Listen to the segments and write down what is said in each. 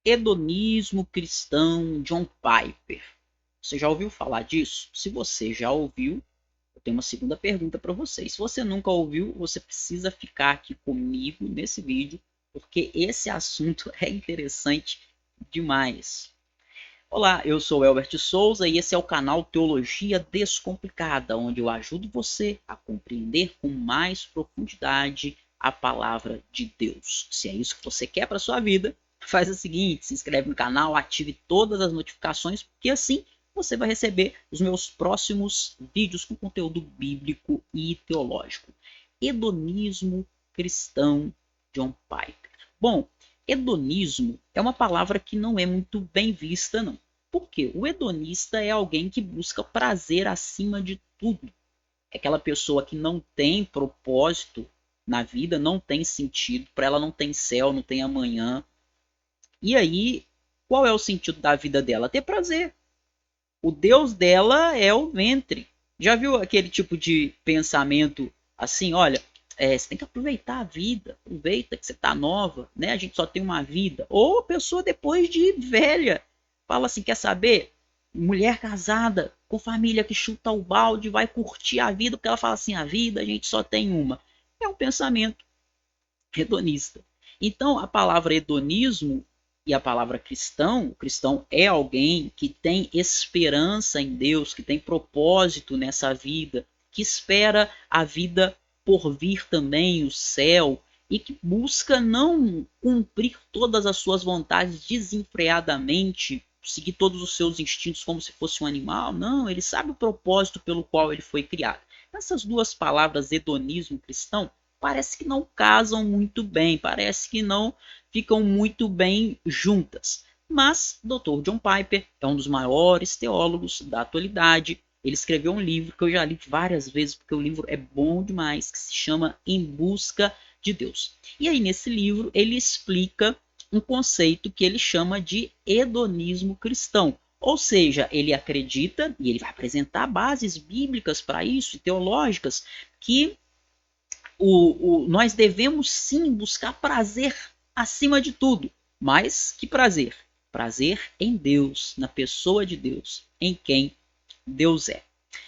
Hedonismo cristão, John Piper. Você já ouviu falar disso? Se você já ouviu, eu tenho uma segunda pergunta para você. Se você nunca ouviu, você precisa ficar aqui comigo nesse vídeo, porque esse assunto é interessante demais. Olá, eu sou Elbert Souza e esse é o canal Teologia Descomplicada, onde eu ajudo você a compreender com mais profundidade a palavra de Deus. Se é isso que você quer para sua vida, faz o seguinte: se inscreve no canal, ative todas as notificações, porque assim você vai receber os meus próximos vídeos com conteúdo bíblico e teológico. Hedonismo cristão, John Piper. Bom, hedonismo é uma palavra que não é muito bem vista, não. Por quê? O hedonista é alguém que busca prazer acima de tudo. É aquela pessoa que não tem propósito na vida, não tem sentido, para ela não tem céu, não tem amanhã. E aí, qual é o sentido da vida dela? Ter prazer. O Deus dela é o ventre. Já viu aquele tipo de pensamento assim, olha, você tem que aproveitar a vida, aproveita que você está nova, né? A gente só tem uma vida. Ou a pessoa depois de velha fala assim, quer saber? Mulher casada, com família que chuta o balde, vai curtir a vida, porque ela fala assim, a vida a gente só tem uma. É um pensamento hedonista. Então, a palavra hedonismo e a palavra cristão, o cristão é alguém que tem esperança em Deus, que tem propósito nessa vida, que espera a vida por vir também, o céu, e que busca não cumprir todas as suas vontades desenfreadamente, seguir todos os seus instintos como se fosse um animal. Não, ele sabe o propósito pelo qual ele foi criado. Essas duas palavras, hedonismo e cristão, parece que não casam muito bem, parece que não ficam muito bem juntas. Mas Dr. John Piper é um dos maiores teólogos da atualidade. Ele escreveu um livro que eu já li várias vezes, porque o livro é bom demais, que se chama Em Busca de Deus. E aí, nesse livro, ele explica um conceito que ele chama de hedonismo cristão. Ou seja, ele acredita, e ele vai apresentar bases bíblicas para isso, teológicas, que nós devemos sim buscar prazer acima de tudo. Mas que prazer? Prazer em Deus, na pessoa de Deus, em quem Deus é.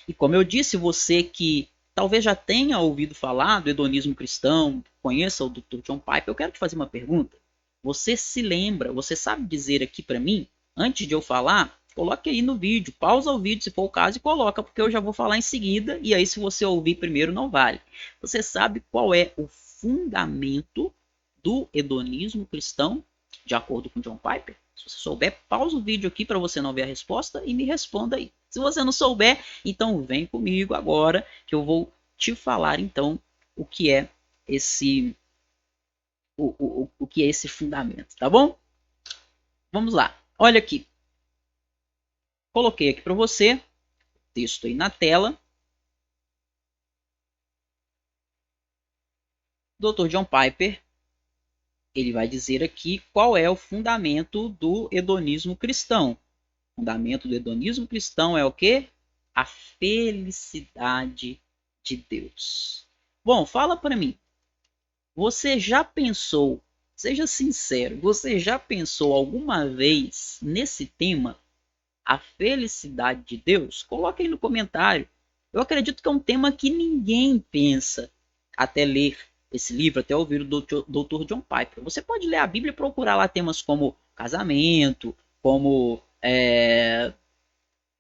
E como eu disse, você que talvez já tenha ouvido falar do hedonismo cristão, conheça o Dr. John Piper, eu quero te fazer uma pergunta. Você se lembra, você sabe dizer aqui para mim, antes de eu falar, coloque aí no vídeo, pausa o vídeo se for o caso e coloca, porque eu já vou falar em seguida, e aí se você ouvir primeiro não vale. Você sabe qual é o fundamento do hedonismo cristão, de acordo com John Piper? Se você souber, pausa o vídeo aqui para você não ver a resposta e me responda aí. Se você não souber, então vem comigo agora que eu vou te falar então o que é esse o que é esse fundamento, tá bom? Vamos lá. Olha aqui. Coloquei aqui para você texto aí na tela. Dr. John Piper, ele vai dizer aqui qual é o fundamento do hedonismo cristão. O fundamento do hedonismo cristão é o quê? A felicidade de Deus. Bom, fala para mim. Você já pensou, seja sincero, você já pensou alguma vez nesse tema, a felicidade de Deus? Coloque aí no comentário. Eu acredito que é um tema que ninguém pensa até ler esse livro, até ouvir o Dr. John Piper. Você pode ler a Bíblia e procurar lá temas como casamento, como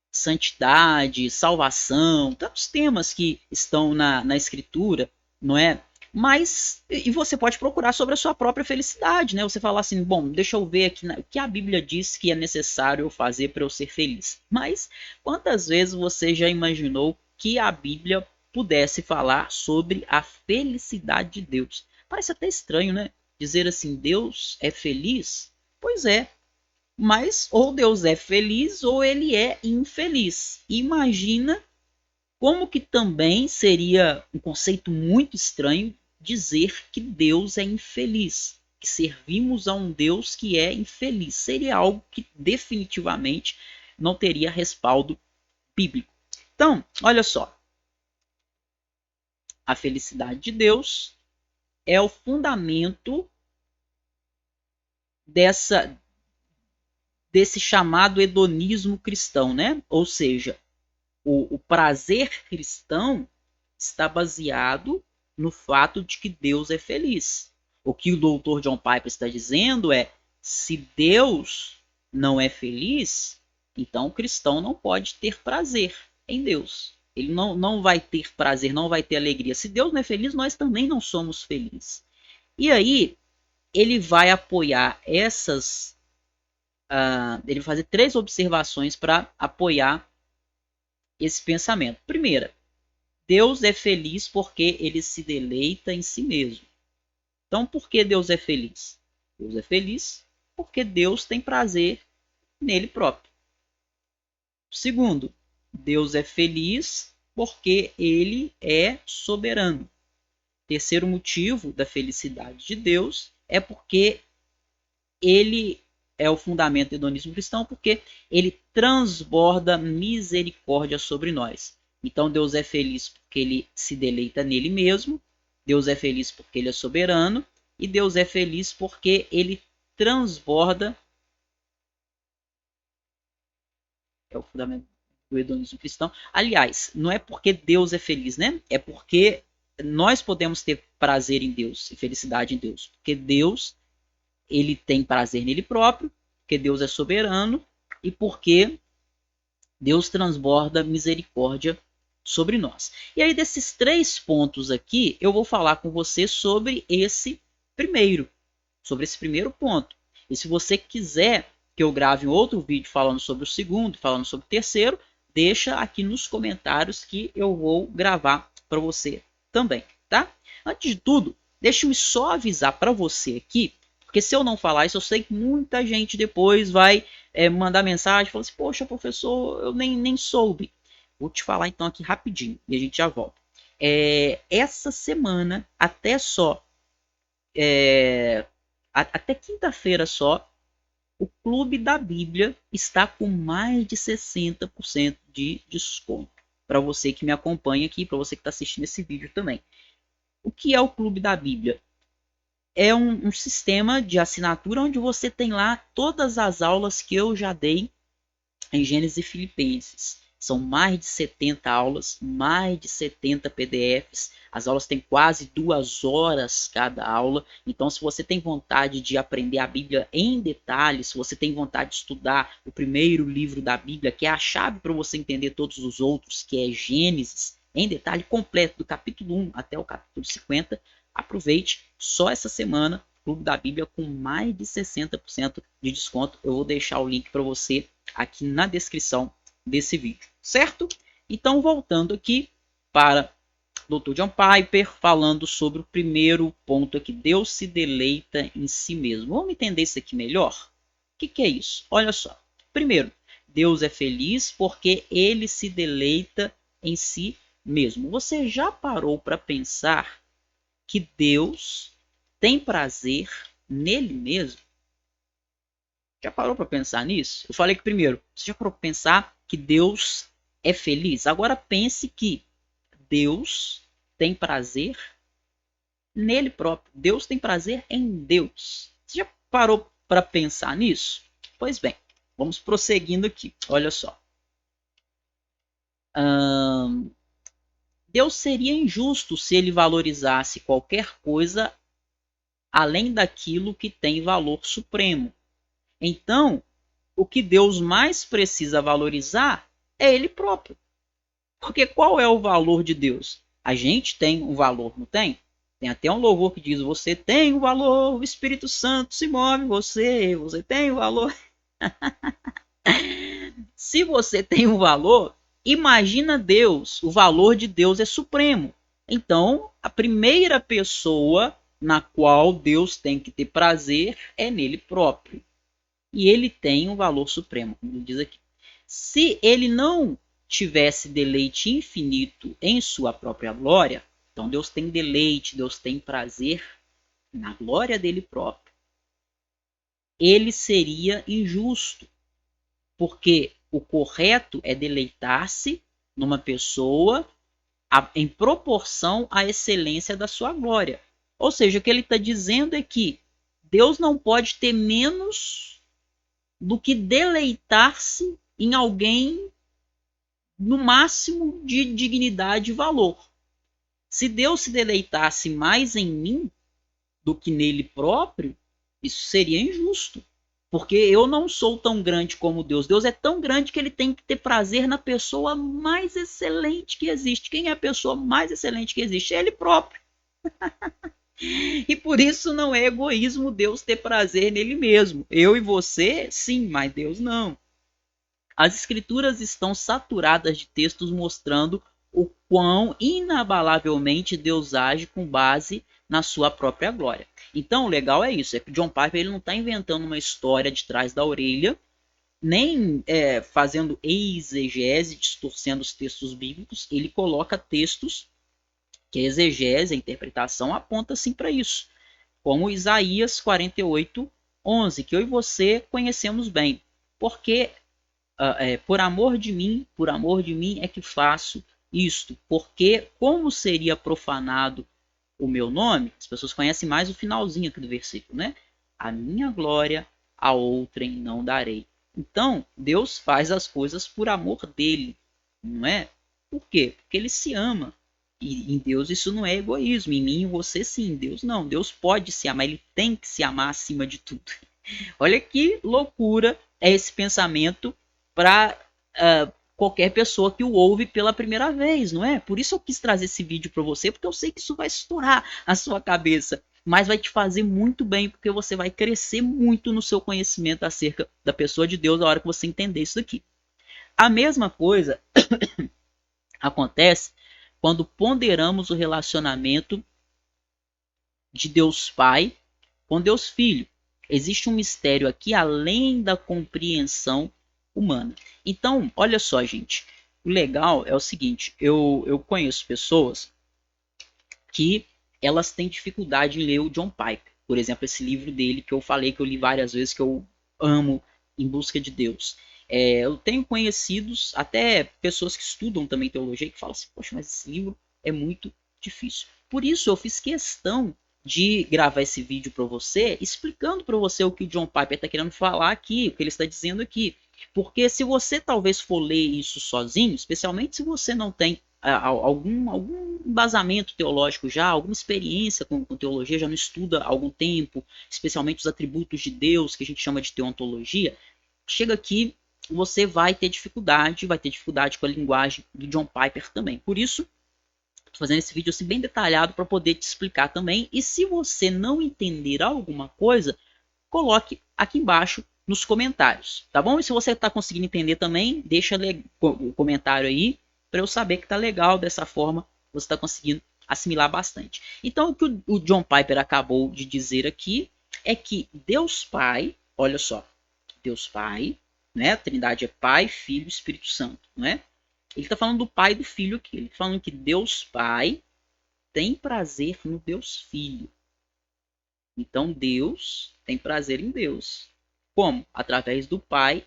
santidade, salvação, tantos temas que estão na escritura, não é? Mas, e você pode procurar sobre a sua própria felicidade, né? Você falar assim, bom, deixa eu ver aqui o que a Bíblia diz que é necessário eu fazer para eu ser feliz. Mas, quantas vezes você já imaginou que a Bíblia pudesse falar sobre a felicidade de Deus? Parece até estranho, né? Dizer assim, Deus é feliz? Pois é, mas ou Deus é feliz ou ele é infeliz. Imagina como que também seria um conceito muito estranho dizer que Deus é infeliz, que servimos a um Deus que é infeliz. Seria algo que definitivamente não teria respaldo bíblico. Então, olha só, a felicidade de Deus é o fundamento dessa desse chamado hedonismo cristão, né? Ou seja, o prazer cristão está baseado no fato de que Deus é feliz. O que o Dr. John Piper está dizendo é: se Deus não é feliz, então o cristão não pode ter prazer em Deus. Ele não vai ter prazer, não vai ter alegria. Se Deus não é feliz, nós também não somos felizes. E aí, ele vai apoiar essas. Ele vai fazer 3 observações para apoiar esse pensamento. Primeira, Deus é feliz porque ele se deleita em si mesmo. Então, por que Deus é feliz? Deus é feliz porque Deus tem prazer nele próprio. Segundo, Deus é feliz porque ele é soberano. Terceiro motivo da felicidade de Deus é porque ele é o fundamento do hedonismo cristão, porque ele transborda misericórdia sobre nós. Então Deus é feliz porque ele se deleita nele mesmo, Deus é feliz porque ele é soberano, e Deus é feliz porque ele transborda. É o fundamento do hedonismo cristão. Aliás, não é porque Deus é feliz, né? É porque nós podemos ter prazer em Deus e felicidade em Deus. Porque Deus, ele tem prazer nele próprio, porque Deus é soberano e porque Deus transborda misericórdia sobre nós. E aí, desses 3 pontos aqui, eu vou falar com você sobre esse primeiro ponto. E se você quiser que eu grave um outro vídeo falando sobre o segundo, falando sobre o terceiro, deixa aqui nos comentários que eu vou gravar para você também, tá? Antes de tudo, deixe-me só avisar para você aqui, porque se eu não falar isso, eu sei que muita gente depois vai mandar mensagem e falar assim: poxa, professor, eu nem soube. Vou te falar então aqui rapidinho e a gente já volta. Essa semana, até quinta-feira só, o Clube da Bíblia está com mais de 60% de desconto. Para você que me acompanha aqui, para você que está assistindo esse vídeo também. O que é o Clube da Bíblia? É um sistema de assinatura onde você tem lá todas as aulas que eu já dei em Gênesis e Filipenses. São mais de 70 aulas, mais de 70 PDFs. As aulas têm quase 2 horas cada aula. Então, se você tem vontade de aprender a Bíblia em detalhes, se você tem vontade de estudar o primeiro livro da Bíblia, que é a chave para você entender todos os outros, que é Gênesis, em detalhe completo, do capítulo 1 até o capítulo 50, aproveite só essa semana. Clube da Bíblia com mais de 60% de desconto. Eu vou deixar o link para você aqui na descrição desse vídeo, certo? Então, voltando aqui para Dr. John Piper, falando sobre o primeiro ponto aqui: Deus se deleita em si mesmo. Vamos entender isso aqui melhor? O que é isso? Olha só. Primeiro, Deus é feliz porque ele se deleita em si mesmo. Você já parou para pensar que Deus tem prazer nele mesmo? Já parou para pensar nisso? Eu falei que primeiro, você já parou para pensar que Deus é feliz? Agora pense que Deus tem prazer nele próprio. Deus tem prazer em Deus. Você já parou para pensar nisso? Pois bem, vamos prosseguindo aqui. Olha só. Deus seria injusto se ele valorizasse qualquer coisa além daquilo que tem valor supremo. Então, o que Deus mais precisa valorizar é ele próprio. Porque qual é o valor de Deus? A gente tem um valor, não tem? Tem até um louvor que diz: você tem um valor, o Espírito Santo se move em você, você tem um valor. Se você tem um valor, imagina Deus, o valor de Deus é supremo. Então, a primeira pessoa na qual Deus tem que ter prazer é nele próprio. E ele tem um valor supremo, como ele diz aqui. Se ele não tivesse deleite infinito em sua própria glória, então Deus tem deleite, Deus tem prazer na glória dele próprio, ele seria injusto, porque o correto é deleitar-se numa pessoa em proporção à excelência da sua glória. Ou seja, o que ele está dizendo é que Deus não pode ter menos do que deleitar-se em alguém no máximo de dignidade e valor. Se Deus se deleitasse mais em mim do que nele próprio, isso seria injusto. Porque eu não sou tão grande como Deus. Deus é tão grande que ele tem que ter prazer na pessoa mais excelente que existe. Quem é a pessoa mais excelente que existe? É ele próprio. E por isso não é egoísmo Deus ter prazer nele mesmo. Eu e você, sim, mas Deus não. As escrituras estão saturadas de textos mostrando o quão inabalavelmente Deus age com base na sua própria glória. Então, o legal é isso, é que o John Piper ele não está inventando uma história de trás da orelha, nem fazendo exegese, distorcendo os textos bíblicos, ele coloca textos que a exegese, a interpretação, aponta assim para isso, como Isaías 48:11, que eu e você conhecemos bem, porque por amor de mim é que faço isto, porque como seria profanado o meu nome, as pessoas conhecem mais o finalzinho aqui do versículo, né? A minha glória a outrem não darei. Então, Deus faz as coisas por amor dele, não é? Por quê? Porque ele se ama. E em Deus isso não é egoísmo. Em mim e você sim, em Deus não. Deus pode se amar, ele tem que se amar acima de tudo. Olha que loucura é esse pensamento para qualquer pessoa que o ouve pela primeira vez, não é? Por isso eu quis trazer esse vídeo para você, porque eu sei que isso vai estourar a sua cabeça, mas vai te fazer muito bem, porque você vai crescer muito no seu conhecimento acerca da pessoa de Deus na hora que você entender isso aqui. A mesma coisa acontece quando ponderamos o relacionamento de Deus Pai com Deus Filho. Existe um mistério aqui além da compreensão humana. Então, olha só, gente. O legal é o seguinte: eu conheço pessoas que elas têm dificuldade em ler o John Piper. Por exemplo, esse livro dele que eu falei que eu li várias vezes, que eu amo, Em Busca de Deus. Eu tenho conhecidos, até pessoas que estudam também teologia, que falam assim, poxa, mas esse livro é muito difícil. Por isso eu fiz questão de gravar esse vídeo para você, explicando para você o que o John Piper está querendo falar aqui, o que ele está dizendo aqui. Porque se você talvez for ler isso sozinho, especialmente se você não tem algum embasamento teológico já, alguma experiência com teologia, já não estuda há algum tempo, especialmente os atributos de Deus, que a gente chama de teontologia, chega aqui, você vai ter dificuldade com a linguagem do John Piper também. Por isso, estou fazendo esse vídeo assim, bem detalhado para poder te explicar também. E se você não entender alguma coisa, coloque aqui embaixo nos comentários, tá bom? E se você está conseguindo entender também, deixa o comentário aí para eu saber que tá legal. Dessa forma você está conseguindo assimilar bastante. Então o que o John Piper acabou de dizer aqui é que Deus Pai, olha só, Deus Pai, né? A Trindade é Pai, Filho e Espírito Santo, né? Ele está falando do Pai e do Filho aqui. Ele está falando que Deus Pai tem prazer no Deus Filho. Então Deus tem prazer em Deus. Como? Através do Pai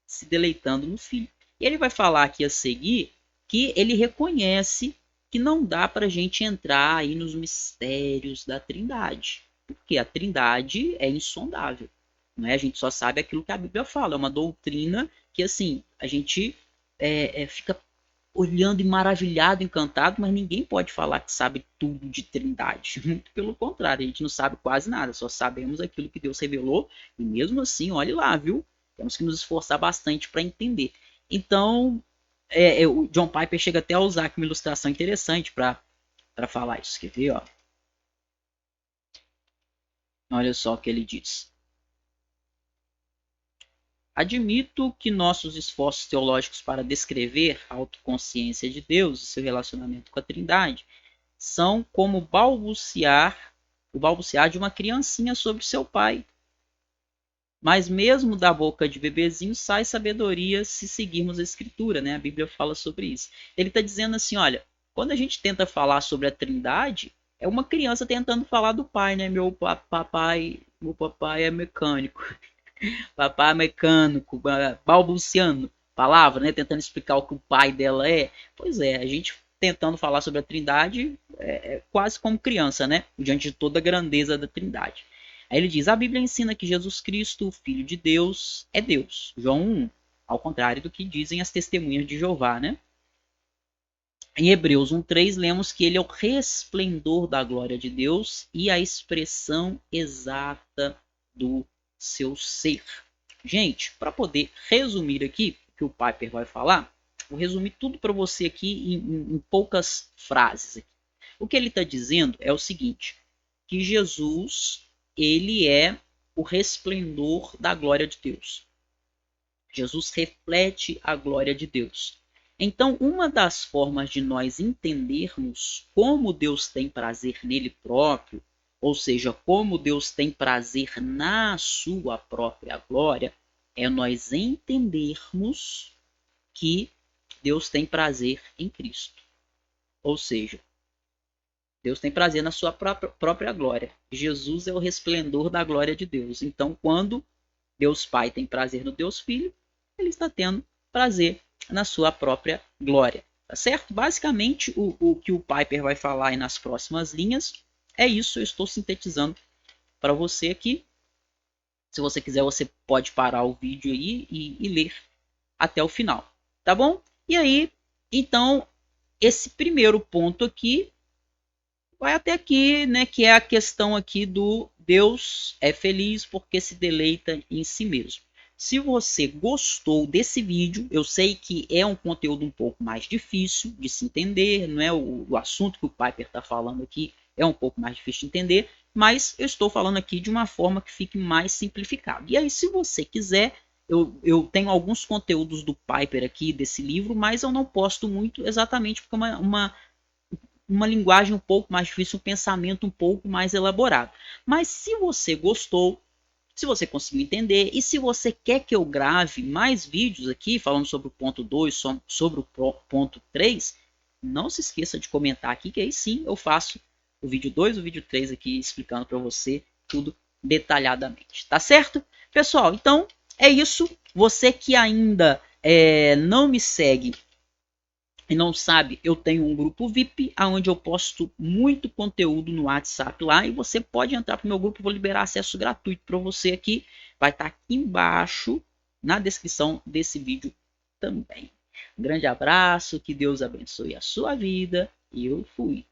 se deleitando no Filho. E ele vai falar aqui a seguir que ele reconhece que não dá para a gente entrar aí nos mistérios da Trindade. Porque a Trindade é insondável. Não é? A gente só sabe aquilo que a Bíblia fala. É uma doutrina que assim a gente fica olhando e maravilhado, encantado, mas ninguém pode falar que sabe tudo de Trindade. Muito pelo contrário, a gente não sabe quase nada, só sabemos aquilo que Deus revelou, e mesmo assim, olhe lá, viu? Temos que nos esforçar bastante para entender. Então, o John Piper chega até a usar aqui uma ilustração interessante para falar isso. Quer ver? Ó? Olha só o que ele diz. Admito que nossos esforços teológicos para descrever a autoconsciência de Deus e seu relacionamento com a Trindade são como o balbuciar de uma criancinha sobre seu pai. Mas mesmo da boca de bebezinho sai sabedoria se seguirmos a Escritura, né? A Bíblia fala sobre isso. Ele está dizendo assim, olha, quando a gente tenta falar sobre a Trindade, é uma criança tentando falar do pai, né? Meu papai é mecânico. Papai mecânico, balbuciando palavra, né? Tentando explicar o que o pai dela é. Pois é, a gente tentando falar sobre a Trindade é quase como criança, né? Diante de toda a grandeza da Trindade. Aí ele diz: a Bíblia ensina que Jesus Cristo, o Filho de Deus, é Deus. João 1, ao contrário do que dizem as testemunhas de Jeová, né? Em Hebreus 1:3 lemos que ele é o resplendor da glória de Deus e a expressão exata do seu ser. Gente, para poder resumir aqui o que o Piper vai falar, vou resumir tudo para você aqui em poucas frases. Aqui. O que ele está dizendo é o seguinte, que Jesus ele é o resplendor da glória de Deus. Jesus reflete a glória de Deus. Então, uma das formas de nós entendermos como Deus tem prazer nele próprio, ou seja, como Deus tem prazer na sua própria glória, é nós entendermos que Deus tem prazer em Cristo. Ou seja, Deus tem prazer na sua própria glória. Jesus é o resplendor da glória de Deus. Então, quando Deus Pai tem prazer no Deus Filho, ele está tendo prazer na sua própria glória. Tá certo? Basicamente, o que o Piper vai falar aí nas próximas linhas é isso. Eu estou sintetizando para você aqui. Se você quiser, você pode parar o vídeo aí e ler até o final. Tá bom? E aí, então, esse primeiro ponto aqui vai até aqui, né, que é a questão aqui do Deus é feliz porque se deleita em si mesmo. Se você gostou desse vídeo, eu sei que é um conteúdo um pouco mais difícil de se entender, não é o assunto que o Piper está falando aqui é um pouco mais difícil de entender, mas eu estou falando aqui de uma forma que fique mais simplificado. E aí, se você quiser, eu tenho alguns conteúdos do Piper aqui, desse livro, mas eu não posto muito exatamente porque é uma linguagem um pouco mais difícil, um pensamento um pouco mais elaborado. Mas se você gostou, se você conseguiu entender e se você quer que eu grave mais vídeos aqui falando sobre o ponto 2, sobre o ponto 3, não se esqueça de comentar aqui que aí sim eu faço o vídeo 2, o vídeo 3 aqui explicando para você tudo detalhadamente. Tá certo? Pessoal, então é isso. Você que ainda não me segue e não sabe, eu tenho um grupo VIP onde eu posto muito conteúdo no WhatsApp lá e você pode entrar para o meu grupo, vou liberar acesso gratuito para você aqui. Vai estar aqui embaixo na descrição desse vídeo também. Um grande abraço, que Deus abençoe a sua vida e eu fui.